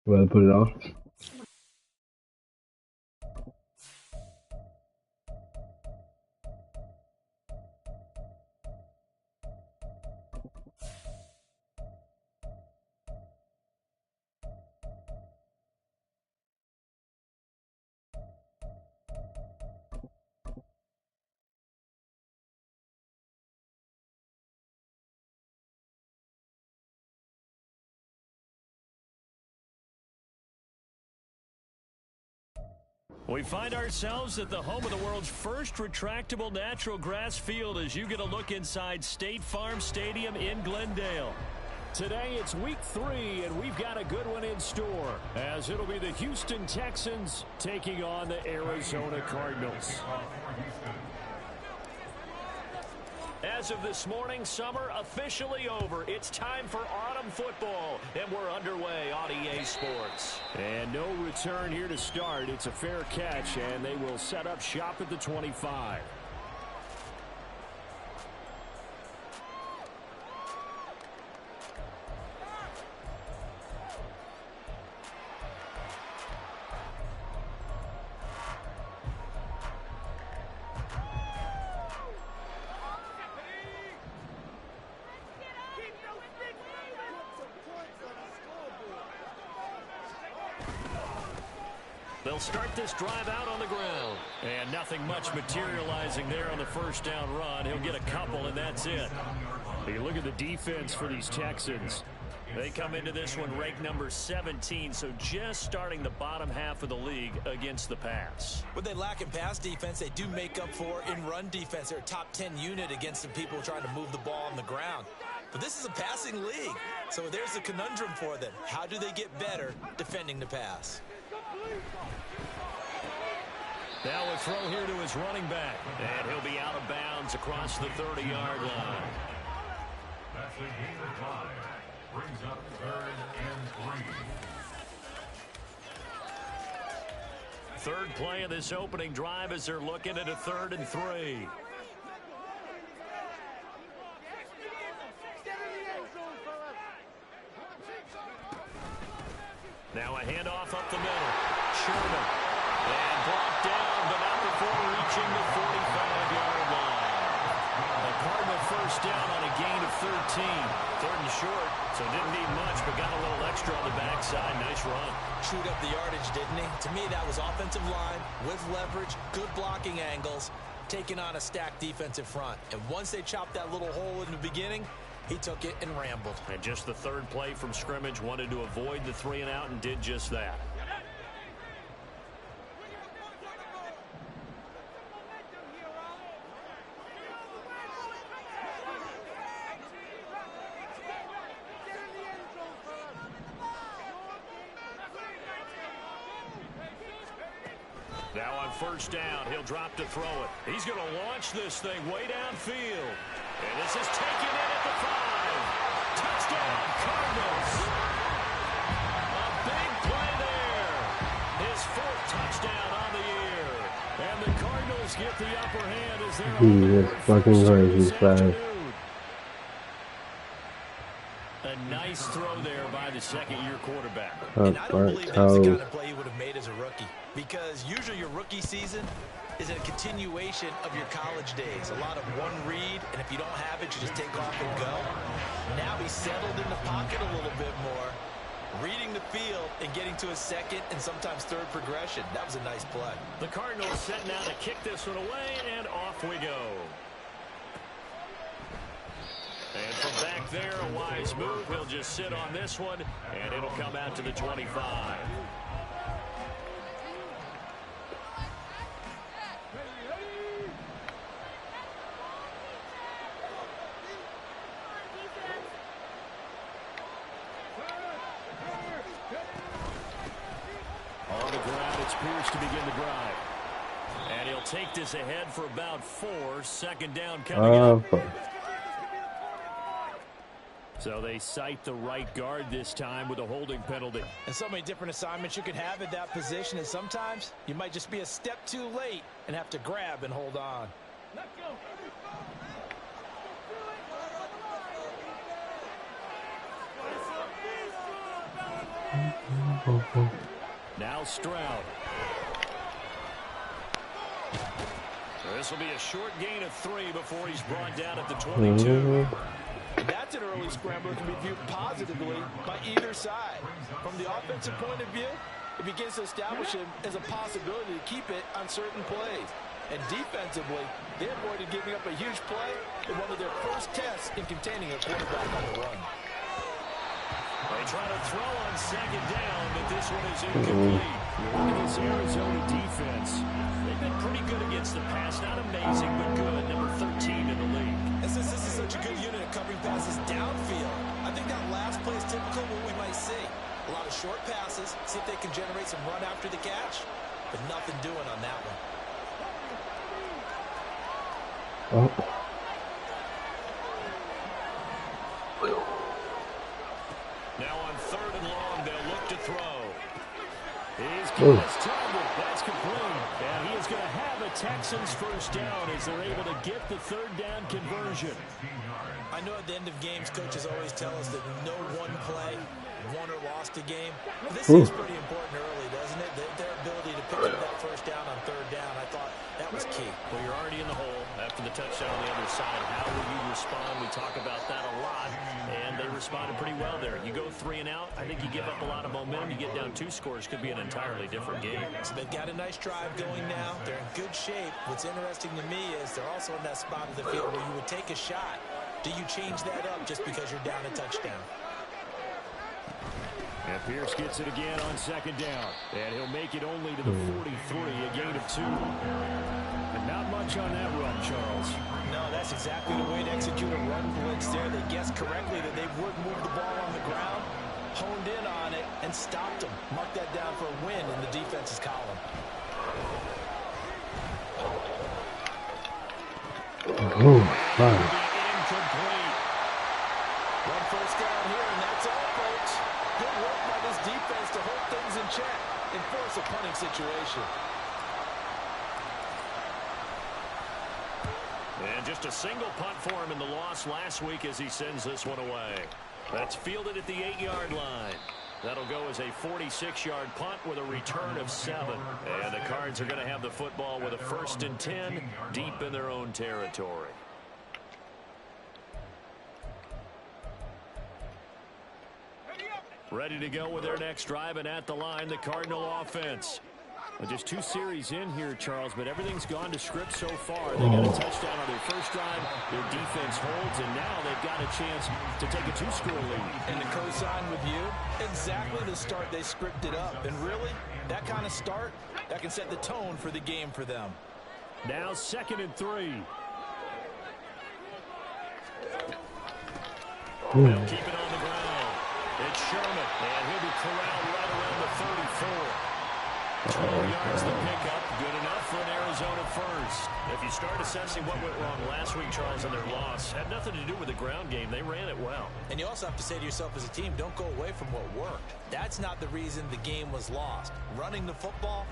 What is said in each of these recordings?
Well, put it out. We find ourselves at the home of the world's first retractable natural grass field as you get a look inside State Farm Stadium in Glendale. Today it's week 3, and we've got a good one in store, as it'll be the Houston Texans taking on the Arizona Cardinals. As of this morning, summer officially over. It's time for autumn football, and we're underway on EA Sports. And no return here to start. It's a fair catch, and they will set up shop at the 25. They'll start this drive out on the ground. And nothing much materializing there on the first down run. He'll get a couple, and that's it. You look at the defense for these Texans. They come into this one ranked number 17, so just starting the bottom half of the league against the pass. What they lack in pass defense, they do make up for in run defense. They're a top 10 unit against the people trying to move the ball on the ground. But this is a passing league, so there's a conundrum for them. How do they get better defending the pass? Now a throw here to his running back, and he'll be out of bounds across the 30-yard line. That's a gain of 5. Brings up 3rd and 3. Third play of this opening drive as they're looking at a 3rd and 3. Now a handoff up the middle. Sherman. And brought down, but not before reaching the 45-yard line. A Cardinal first down on a gain of 13. 3rd and short, so didn't need much, but got a little extra on the backside. Nice run. Chewed up the yardage, didn't he? To me, that was offensive line with leverage, good blocking angles, taking on a stacked defensive front. And once they chopped that little hole in the beginning, he took it and rambled. And just the 3rd play from scrimmage, wanted to avoid the 3 and out and did just that. Now on first down, he'll drop to throw it. He's going to launch this thing way downfield. And this is taken in at the 5. Touchdown, Cardinals. A big play there. His 4th touchdown on the year. And the Cardinals get the upper hand as they're Jesus fucking Christ, he's fast. A nice throw there by the second-year quarterback. And I don't believe that's the kind of play he would have made as a rookie, because usually your rookie season is a continuation of your college days. A lot of one read, and if you don't have it, you just take off and go. Now he's settled in the pocket a little bit more, reading the field and getting to his 2nd and sometimes 3rd progression. That was a nice play. The Cardinals setting out to kick this one away, and off we go. And from back there, a wise move. He'll just sit on this one, and it'll come out to the 25. On the ground, it's Pierce to begin the drive. And he'll take this ahead for about 4. 2nd down coming up. So they cite the right guard this time with a holding penalty. And so many different assignments you can have at that position, and sometimes you might just be a step too late and have to grab and hold on. Let's go. Now Stroud. This will be a short gain of 3 before he's brought down at the 22. That's an early scramble that can be viewed positively by either side. From the offensive point of view, it begins to establish him as a possibility to keep it on certain plays. And defensively, they avoided giving up a huge play in one of their first tests in containing a quarterback on the run. They try to throw on second down, but this one is incomplete. This Arizona defense, they've been pretty good against the pass. Not amazing, but good. Number 13 in the league. And since this is such a good unit at covering passes downfield, I think that last play is typical of what we might see. A lot of short passes, see if they can generate some run after the catch, but nothing doing on that one. Now on 3rd and long, they'll look to throw. He's got his target. That's complete. And he is going to have a Texans first down as they're able to get the 3rd down conversion. I know at the end of games, coaches always tell us that no one play won or lost a game. But this seems pretty important early, doesn't it? Their ability to pick up that first down on 3rd down, I thought that was key. Well, you're already in the hole after the touchdown on the other side. How will you respond? We talk about that a lot, and they responded pretty well there. You go 3 and out, I think you give up a lot of momentum. You get down 2 scores, could be an entirely different game. So they've got a nice drive going now. They're in good shape. What's interesting to me is they're also in that spot of the field where you would take a shot. Do you change that up just because you're down a touchdown? And Pierce gets it again on 2nd down. And he'll make it only to the 43, a gain of 2. And not much on that run, Charles. No, that's exactly the way to execute a run blitz there. They guessed correctly that they would move the ball on the ground, honed in on it, and stopped them. Mark that down for a win in the defense's column. Incomplete. One first down here, and that's all, folks. Good work by this defense to hold things in check and force a punting situation. And just a single punt for him in the loss last week as he sends this one away. That's fielded at the 8-yard line. That'll go as a 46-yard punt with a return of 7. And the Cards are going to have the football with a 1st and 10 deep in their own territory. Ready to go with their next drive, and at the line, the Cardinal offense. Just 2 series in here, Charles, but everything's gone to script so far. They got a touchdown on their first drive. Their defense holds, and now they've got a chance to take a 2-score lead. And to co-sign with you, exactly the start they scripted up. And really, that kind of start, that can set the tone for the game for them. Now 2nd and 3. They'll keep it on the ground. It's Sherman, and he'll be corralled right around the 34. 12 yards the pickup, good enough for an Arizona first. If you start assessing what went wrong last week, Charles, in their loss, had nothing to do with the ground game. They ran it well. And you also have to say to yourself as a team, don't go away from what worked. That's not the reason the game was lost. Running the football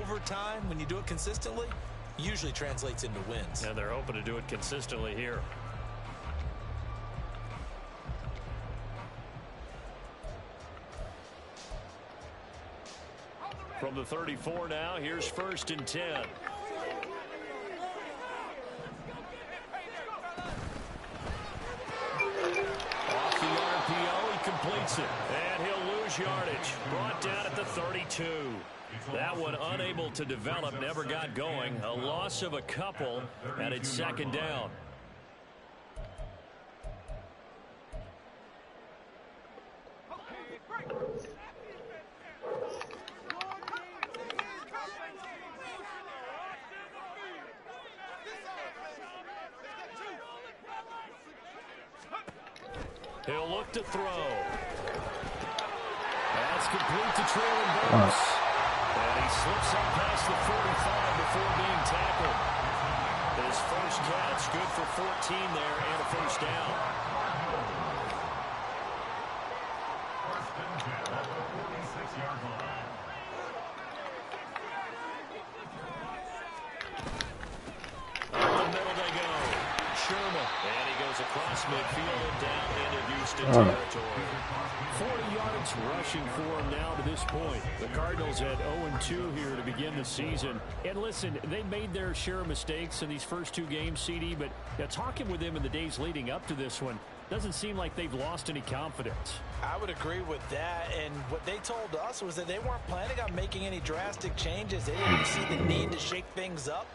over time, when you do it consistently, usually translates into wins. And they're hoping to do it consistently here. From the 34 now, here's 1st and 10. Off the RPO, he completes it. And he'll lose yardage. Brought down at the 32. That one unable to develop, never got going. A loss of a couple, and it's 2nd down. He'll look to throw. That's complete to Traylon Burks. And he slips up past the 45 before being tackled. His first catch, good for 14 there and a first down. Up the middle they go. Sherman. And he goes across past midfield and down into Houston territory. 40 yards rushing for him now to this point. The Cardinals had 0-2 here to begin the season. And listen, they made their share of mistakes in these first two games, CD, but talking with them in the days leading up to this one, doesn't seem like they've lost any confidence. I would agree with that, and what they told us was that they weren't planning on making any drastic changes. They didn't see the need to shake things up.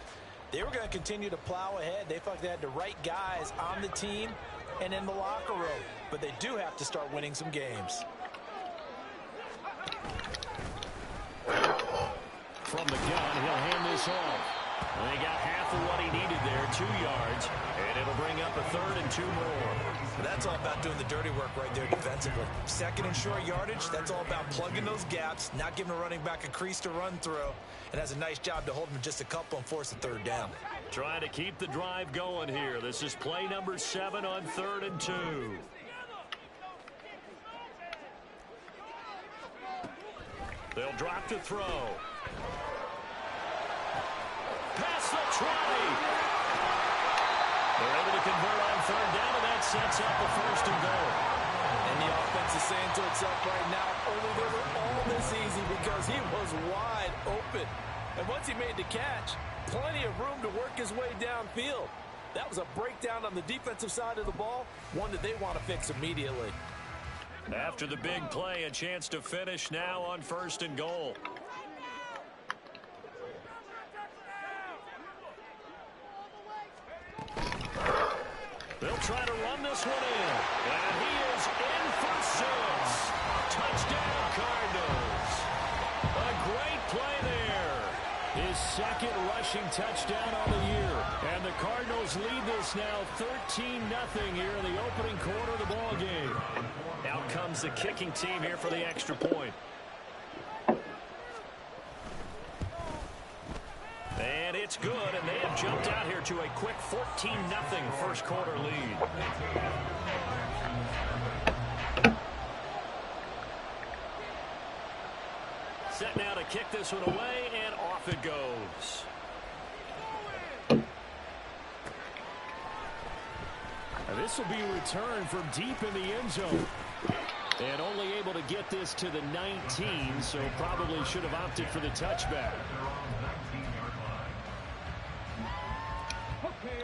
They were going to continue to plow ahead. They felt like they had the right guys on the team and in the locker room, but they do have to start winning some games. From the gun, he'll hand this off. They got half of what he needed there, 2 yards, and it'll bring up a 3rd and 2 more. That's all about doing the dirty work right there defensively. Second and short yardage, that's all about plugging those gaps, not giving a running back a crease to run through, and has a nice job to hold him just a couple and force a 3rd down. Trying to keep the drive going here. This is play number 7 on 3rd and 2. They'll drop to throw. Pass the try. They're able to convert on 3rd down, and that sets up a 1st and goal. And the offense is saying to itself right now, only they were all this easy because he was wide open. And once he made the catch, plenty of room to work his way downfield. That was a breakdown on the defensive side of the ball, one that they want to fix immediately. After the big play, a chance to finish now on 1st and goal. They'll try to run this one in. And he is in for 6. Touchdown, Cardinals. A great play there. His 2nd rushing touchdown on the year. And the Cardinals lead this now 13-0 here in the opening quarter of the ball game. Out comes the kicking team here for the extra point. And it's good, and they have jumped out here to a quick 14-0 first quarter lead. Set now to kick this one away, and off it goes. And this will be a return from deep in the end zone. And only able to get this to the 19, so probably should have opted for the touchback.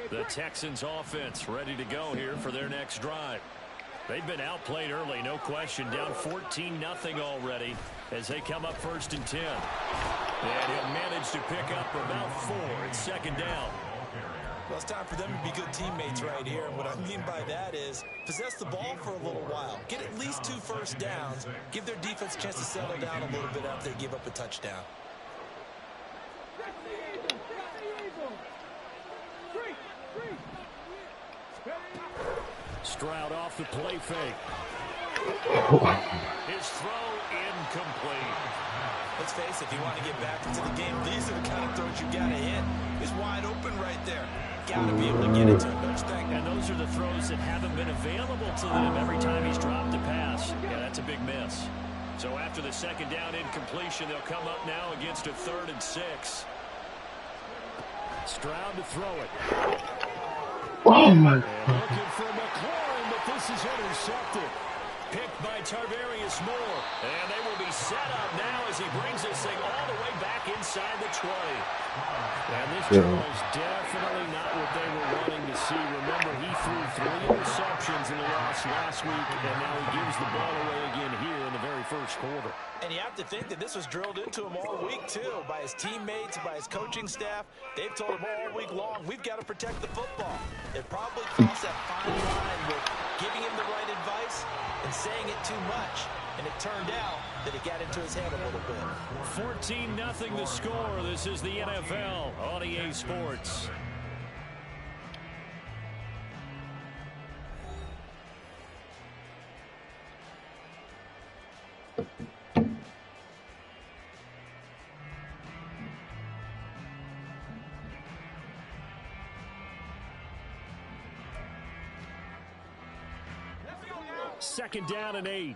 The Texans offense ready to go here for their next drive. They've been outplayed early, no question. Down 14-0 already as they come up 1st and 10. And he'll manage to pick up about 4. It's 2nd down. Well, it's time for them to be good teammates right here. And what I mean by that is possess the ball for a little while. Get at least 2 first downs. Give their defense a chance to settle down a little bit after they give up a touchdown. Stroud off the play fake. His throw incomplete. Let's face it, if you want to get back into the game, these are the kind of throws you got to hit. He's wide open right there. Got to be able to get it to him, don't you think? And those are the throws that haven't been available to them every time he's dropped a pass. Yeah, that's a big miss. So after the 2nd down incompletion, they'll come up now against a 3rd and 6. Stroud to throw it. Oh my Looking for McLaurin, but this is intercepted. Picked by Tarvarius Moore. And they will be set up now as he brings this thing all the way back inside the 20. And this was definitely not what they were wanting to see. Remember, he threw 3 interceptions in the loss last week, and now he gives the ball away again here in the very first quarter. And you have to think that this was drilled into him all week, too, by his teammates, by his coaching staff. They've told him all week long, we've got to protect the football. It probably crossed that fine line with giving him the right advice and saying it too much. And it turned out that it got into his head a little bit. 14-0 the score. This is the NFL on EA Sports. Second down and 8.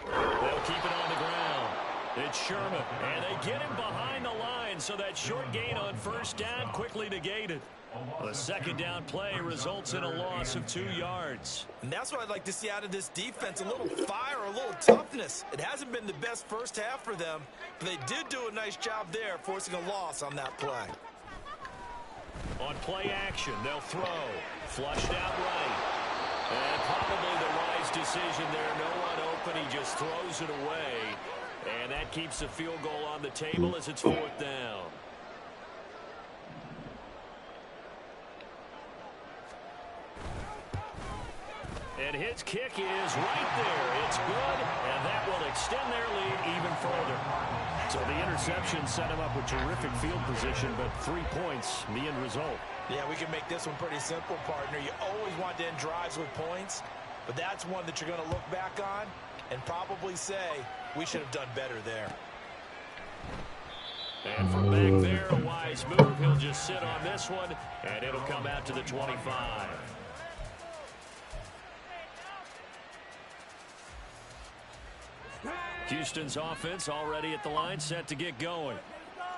They'll keep it on the ground. It's Sherman. And they get him behind the line, so that short gain on first down quickly negated. The second down play results in a loss of 2 yards. And that's what I'd like to see out of this defense, a little fire, a little toughness. It hasn't been the best first half for them, but they did do a nice job there, forcing a loss on that play. On play action, they'll throw. Flushed out right. And probably the wise decision there. No one open. He just throws it away. And that keeps the field goal on the table as it's 4th down. And his kick is right there. It's good, and that will extend their lead even further. So the interception set him up with terrific field position, but 3 points, the end result. Yeah, we can make this one pretty simple, partner. You always want to end drives with points, but that's one that you're going to look back on and probably say, we should have done better there. And from back there, a wise move. He'll just sit on this one, and it'll come out to the 25. Houston's offense already at the line, set to get going.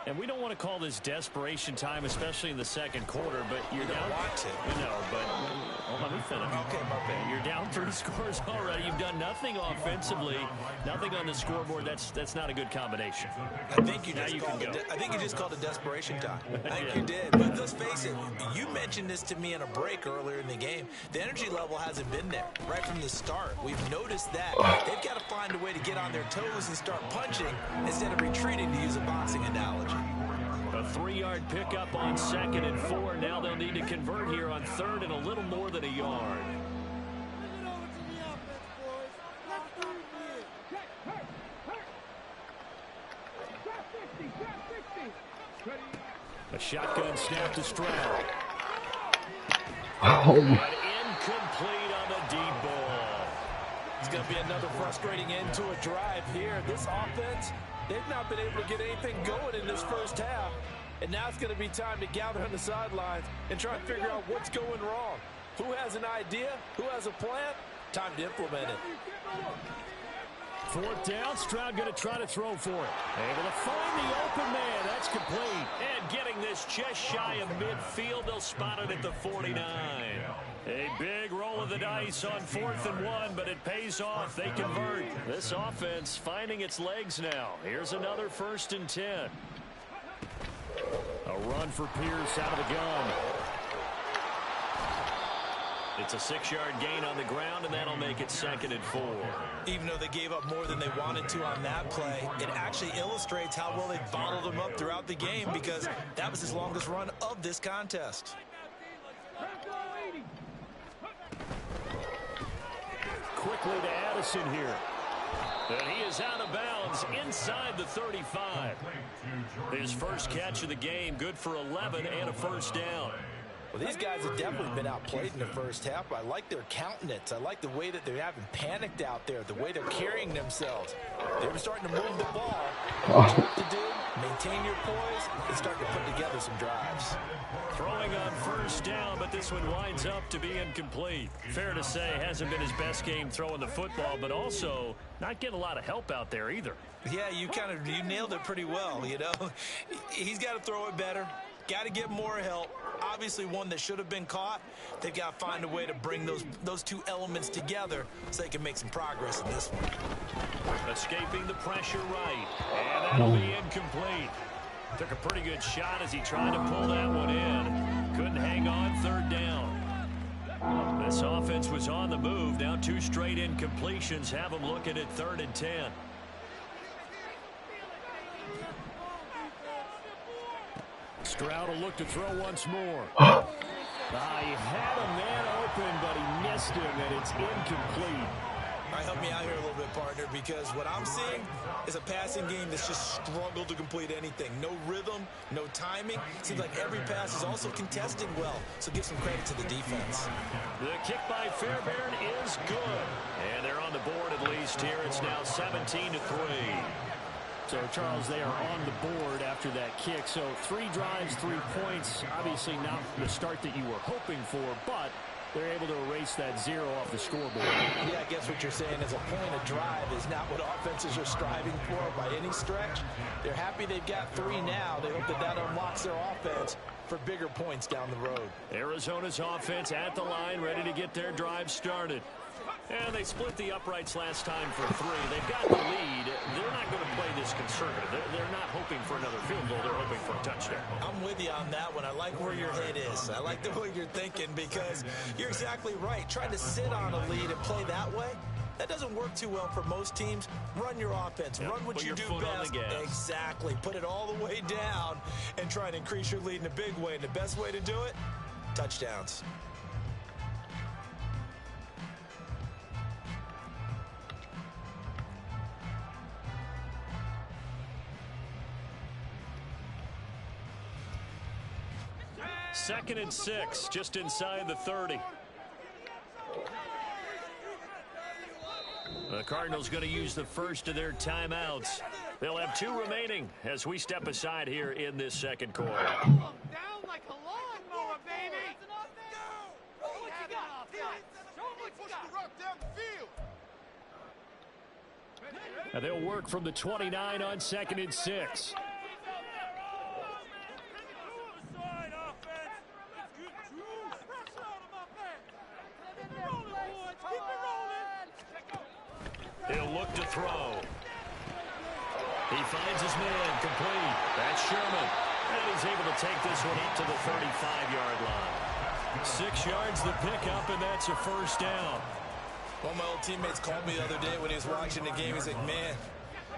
And we don't want to call this desperation time, especially in the second quarter, but you're down. Want to. You know, but let me finish. Okay, my bad. You're down 3 scores already. You've done nothing offensively, nothing on the scoreboard. That's not a good combination. I think you just called it desperation time. I think you did. But let's face it, you mentioned this to me in a break earlier in the game. The energy level hasn't been there right from the start. We've noticed that. They've got to find a way to get on their toes and start punching instead of retreating, to use a boxing analogy. A 3-yard pickup on 2nd and 4. Now they'll need to convert here on 3rd and a little more than a yard. A shotgun snap to Stroud. Oh, And incomplete on the deep ball. It's going to be another frustrating end to a drive here. This offense, they've not been able to get anything going in this first half. And now it's going to be time to gather on the sidelines and try and figure out what's going wrong. Who has an idea? Who has a plan? Time to implement it. 4th down, Stroud going to try to throw for it. Able to find the open man. That's complete. And getting this just shy of midfield. They'll spot it at the 49. A big roll of the dice on 4th and 1, but it pays off. They convert. This offense finding its legs now. Here's another 1st and 10. A run for Pierce out of the gun. It's a 6-yard gain on the ground, and that'll make it 2nd and 4. Even though they gave up more than they wanted to on that play, it actually illustrates how well they bottled him up throughout the game, because that was his longest run of this contest. Quickly to Addison here. And he is out of bounds inside the 35. His first catch of the game, good for 11 and a 1st down. Well, these guys have definitely been outplayed in the first half. I like their countenance. I like the way that they haven't panicked out there, the way they're carrying themselves. They were starting to move the ball. And what you have to do, maintain your poise, and start to put together some drives. Throwing on 1st down, but this one winds up to be incomplete. Fair to say, hasn't been his best game throwing the football, but also not getting a lot of help out there either. Yeah, you nailed it pretty well, you know. He's got to throw it better. Got to get more help. Obviously one that should have been caught. They've got to find a way to bring those two elements together so they can make some progress in this one. Escaping the pressure right. And that'll be incomplete. Took a pretty good shot as he tried to pull that one in. Couldn't hang on 3rd down. This offense was on the move. Now 2 straight incompletions have them looking at 3rd and 10. Stroud will look to throw once more. He had a man open, but he missed him, and it's incomplete. All right, help me out here a little bit, partner, because what I'm seeing is a passing game that's just struggled to complete anything. No rhythm, no timing. Seems like every pass is also contested well, so give some credit to the defense. The kick by Fairbairn is good. And they're on the board at least here. It's now 17-3. So, Charles, they are on the board after that kick. So 3 drives, 3 points. Obviously not the start that you were hoping for, but they're able to erase that 0 off the scoreboard. Yeah, I guess what you're saying is a point of drive is not what offenses are striving for by any stretch. They're happy they've got 3 now. They hope that that unlocks their offense for bigger points down the road. Arizona's offense at the line, ready to get their drive started. And they split the uprights last time for 3. They've got the lead. They're not going to play this conservative. They're not hoping for another field goal. They're hoping for a touchdown. I'm with you on that one. I like where your head is. I like the way you're thinking because you're exactly right. Trying to sit on a lead and play that way, that doesn't work too well for most teams. Run your offense. Run what you do best. Exactly. Put it all the way down and try and increase your lead in a big way. And the best way to do it, touchdowns. Second and 6, just inside the 30. The Cardinals going to use the first of their timeouts. They'll have 2 remaining as we step aside here in this second quarter. Down like a lawnmower, baby. Show what you got. Show what you got. And they'll work from the 29 on second and 6. He'll look to throw. He finds his man complete. That's Sherman. And he's able to take this one up to the 35-yard line. 6 yards the pickup, and that's a first down. One of my old teammates called me the other day when he was watching the game. He's like, man,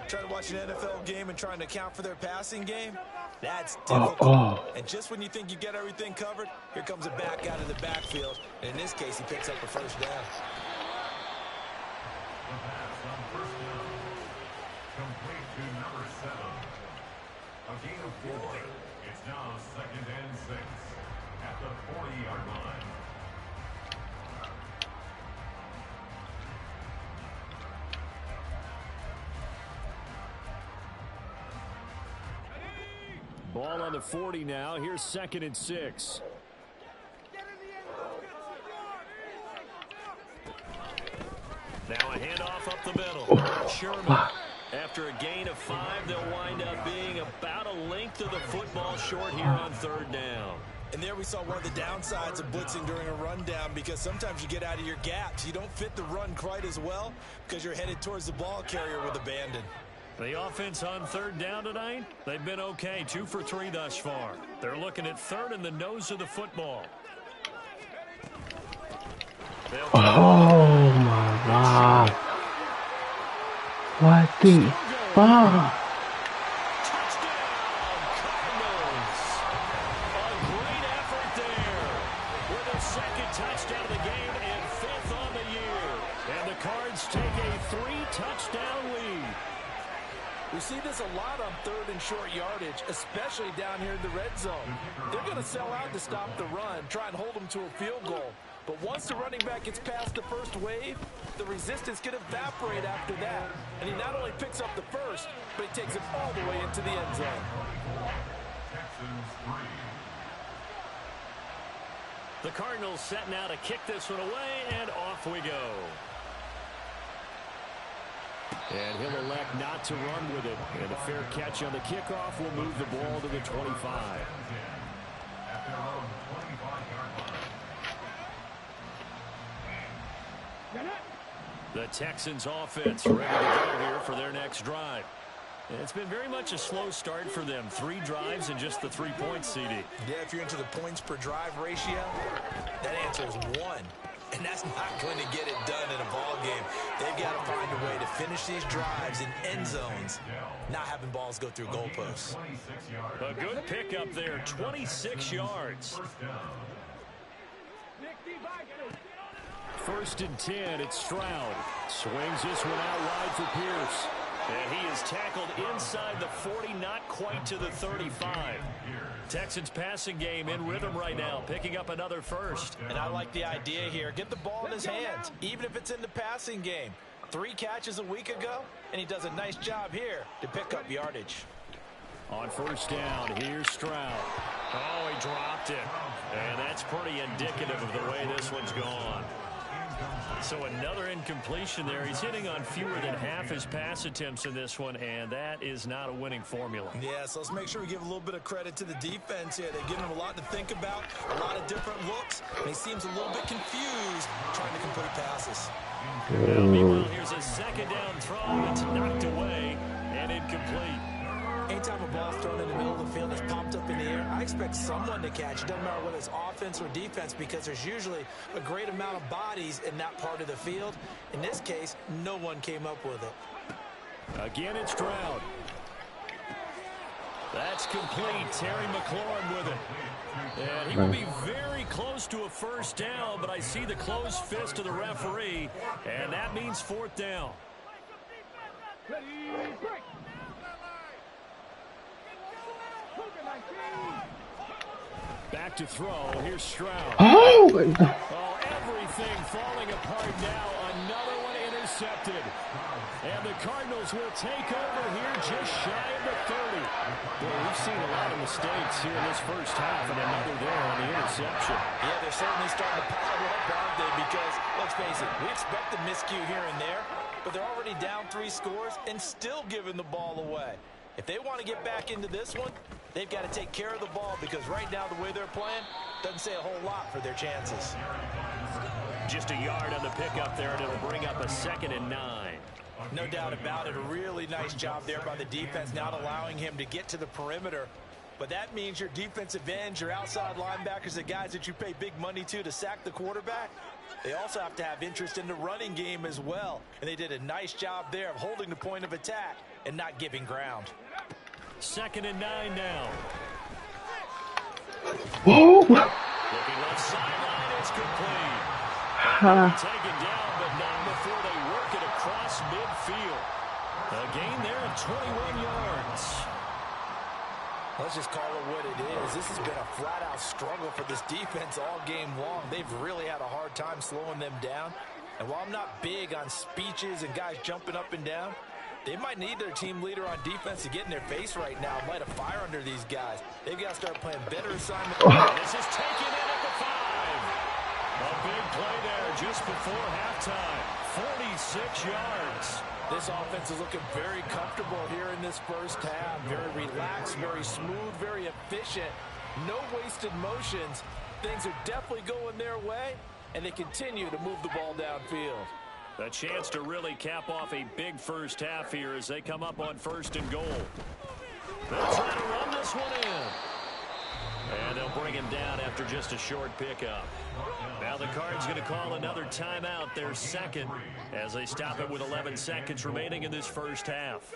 trying to watch an NFL game and trying to account for their passing game, that's difficult. And just when you think you get everything covered, here comes a back out of the backfield. And in this case, he picks up a first down. The pass on first down. Complete to number 7. A gain of 4. It's now second and 6 at the 40-yard line. Ball on the 40 now. Here's second and 6. Now a handoff up the middle. Sherman. After a gain of 5, they'll wind up being about a length of the football short here on third down. And there we saw one of the downsides of blitzing during a rundown because sometimes you get out of your gaps. You don't fit the run quite as well because you're headed towards the ball carrier with abandon. The offense on third down tonight, they've been okay. 2 for 3 thus far. They're looking at third in the nose of the football. Oh my God. What the fuck? Touchdown, Cardinals. A great effort there with their second touchdown of the game and 5th on the year. And the Cards take a 3-touchdown lead. We see this a lot on third and short yardage, especially down here in the red zone. They're going to sell out to stop the run, try and hold them to a field goal. But once the running back gets past the first wave, the resistance can evaporate after that. And he not only picks up the first, but he takes it all the way into the end zone. Texans 3. The Cardinals set now to kick this one away, and off we go. And he'll elect not to run with it. And a fair catch on the kickoff will move the ball to the 25. At their own 25-yard line. The Texans offense ready to go here for their next drive. It's been very much a slow start for them. 3 drives and just the 3 points, CD. Yeah, if you're into the points per drive ratio, that answer is 1. And that's not going to get it done in a ball game. They've got to find a way to finish these drives in end zones, not having balls go through goalposts. A good pickup there, 26 yards. First and 10, it's Stroud. Swings this one out wide for Pierce. And he is tackled inside the 40, not quite to the 35. Texans passing game in rhythm right now, picking up another first. And I like the idea here. Get the ball in his hands, even if it's in the passing game. 3 catches a week ago, and he does a nice job here to pick up yardage. On first down, here's Stroud. Oh, he dropped it. And that's pretty indicative of the way this one's gone. So another incompletion there. He's hitting on fewer than half his pass attempts in this one, and that is not a winning formula. Yeah, so let's make sure we give a little bit of credit to the defense here. They've given him a lot to think about, a lot of different looks, and he seems a little bit confused trying to complete passes. Well, meanwhile, here's a second down throw that's knocked away and incomplete. Anytime a ball's thrown in the middle of the field that's popped up in the air, I expect someone to catch it. Doesn't matter whether it's offense or defense, because there's usually a great amount of bodies in that part of the field. In this case, no one came up with it. Again, it's Stroud. That's complete. Terry McLaurin with it. And he will be very close to a first down, but I see the closed fist of the referee, and that means fourth down. Back to throw. Here's Stroud. Oh! Oh, everything falling apart now. Another one intercepted. And the Cardinals will take over here just shy of the 30. Boy, we've seen a lot of mistakes here in this first half, and another there on the interception. Yeah, they're certainly starting to pile up, aren't they? Because, let's face it, we expect a miscue here and there, but they're already down 3 scores and still giving the ball away. If they want to get back into this one, they've got to take care of the ball, because right now the way they're playing doesn't say a whole lot for their chances. Just a yard on the pickup there, and it'll bring up a 2nd and 9. No doubt about it. A really nice job there by the defense, not allowing him to get to the perimeter. But that means your defensive ends, your outside linebackers, the guys that you pay big money to sack the quarterback, they also have to have interest in the running game as well. And they did a nice job there of holding the point of attack and not giving ground. 2nd and 9 now. Whoa! Looking left sideline, it's complete. Taken down, but not before they work it across midfield. A gain there of 21 yards. Let's just call it what it is. This has been a flat-out struggle for this defense all game long. They've really had a hard time slowing them down. And while I'm not big on speeches and guys jumping up and down, they might need their team leader on defense to get in their face right now and light a fire under these guys. They've got to start playing better assignment. This is taken in at the 5. A big play there just before halftime. 46 yards. This offense is looking very comfortable here in this first half. Very relaxed, very smooth, very efficient. No wasted motions. Things are definitely going their way, and they continue to move the ball downfield. A chance to really cap off a big first half here as they come up on 1st and goal. They'll try to run this one in. And they'll bring him down after just a short pickup. Now the Cards going to call another timeout, their 2nd, as they stop it with 11 seconds remaining in this first half.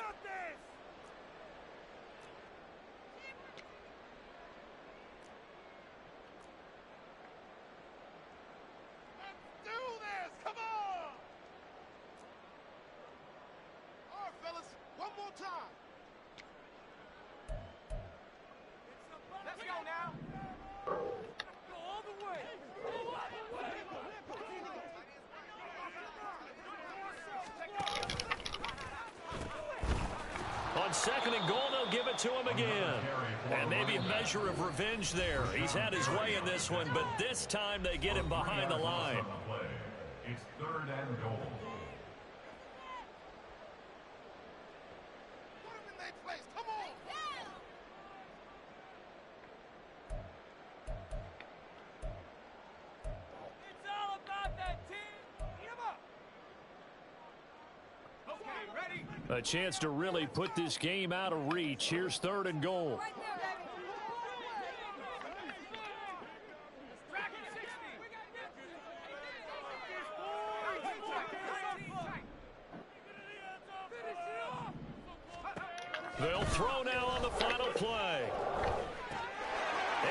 On 2nd and goal, they'll give it to him again. And maybe a measure of revenge there. He's had his way in this one, but this time they get him behind the line. It's 3rd and goal. Put him in their place. Come on. It's all about that team. Eat him up. Okay, ready? A chance to really put this game out of reach. Here's 3rd and goal. They'll throw now on the final play.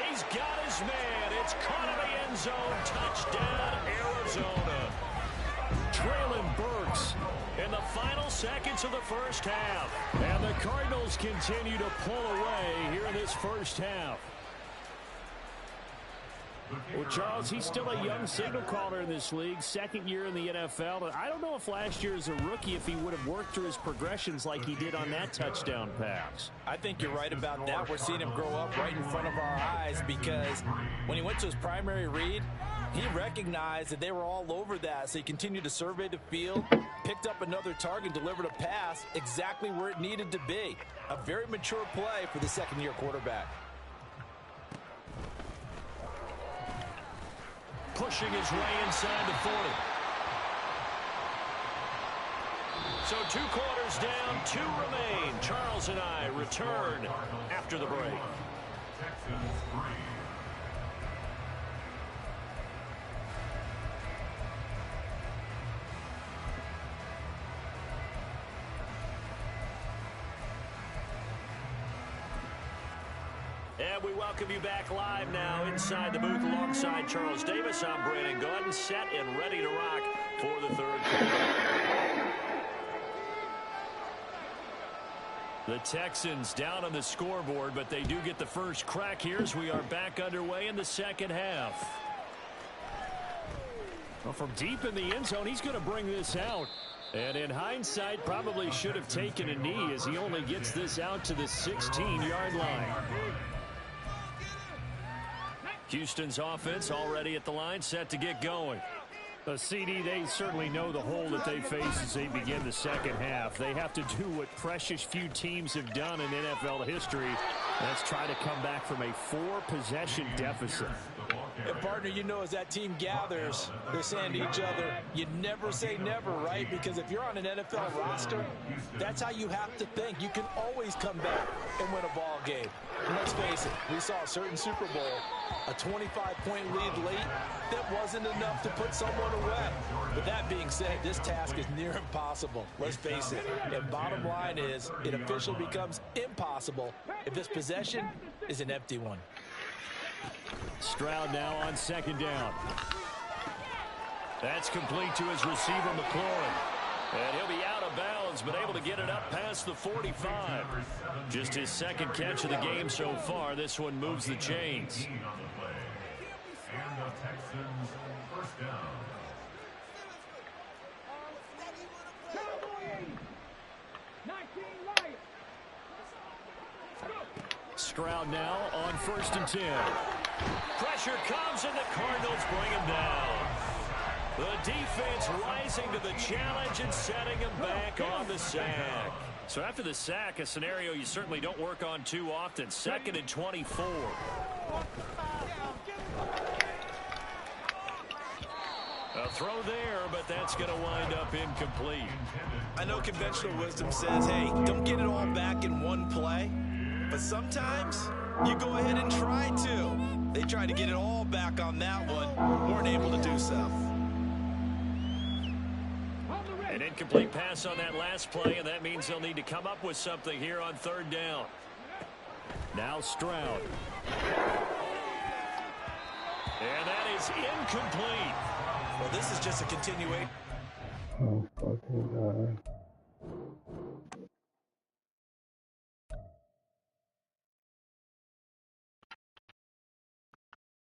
He's got his man. It's caught in the end zone. Touchdown, Arizona. Traylon Burks in the final seconds of the first half. And the Cardinals continue to pull away here in this first half. Well, Charles, he's still a young signal caller in this league, second year in the NFL. But I don't know if last year as a rookie, if he would have worked through his progressions like he did on that touchdown pass. I think you're right about that. We're seeing him grow up right in front of our eyes because when he went to his primary read, he recognized that they were all over that, so he continued to survey the field, picked up another target, delivered a pass exactly where it needed to be. A very mature play for the second-year quarterback. Pushing his way inside the 40. So 2 quarters down, 2 remain. Charles and I return after the break. Texans 3. And we welcome you back live now inside the booth alongside Charles Davis. I'm Brandon Gaudin, set and ready to rock for the third quarter. The Texans down on the scoreboard, but they do get the first crack here as we are back underway in the second half. Well, from deep in the end zone, he's going to bring this out. And in hindsight, probably should have taken a knee as he only gets this out to the 16-yard line. Houston's offense already at the line, set to get going. CD, they certainly know the hole that they face as they begin the second half. They have to do what precious few teams have done in NFL history. Let's try to come back from a 4-possession deficit. And partner, you know, as that team gathers, they're saying to each other, you never say never, right? Because if you're on an NFL roster, that's how you have to think. You can always come back and win a ball game. And let's face it, we saw a certain Super Bowl, a 25-point lead late, that wasn't enough to put someone away. But that being said, this task is near impossible. Let's face it. And bottom line is, it officially becomes impossible if this possession is an empty one. Stroud now on second down. That's complete to his receiver, McLaurin. And he'll be out of bounds, but able to get it up past the 45. Just his second catch of the game so far. This one moves the chains. And the Texans first down. Stroud now on 1st and 10. Pressure comes, and the Cardinals bring him down. The defense rising to the challenge and setting him back on the sack. So after the sack, a scenario you certainly don't work on too often. 2nd and 24. A throw there, but that's going to wind up incomplete. I know conventional wisdom says, hey, don't get it all back in one play. But sometimes you go ahead and try to. They tried to get it all back on that one. Weren't able to do so. An incomplete pass on that last play, and that means they'll need to come up with something here on 3rd down. Now Stroud. And that is incomplete. Well, this is just a continuation. Oh, fucking God.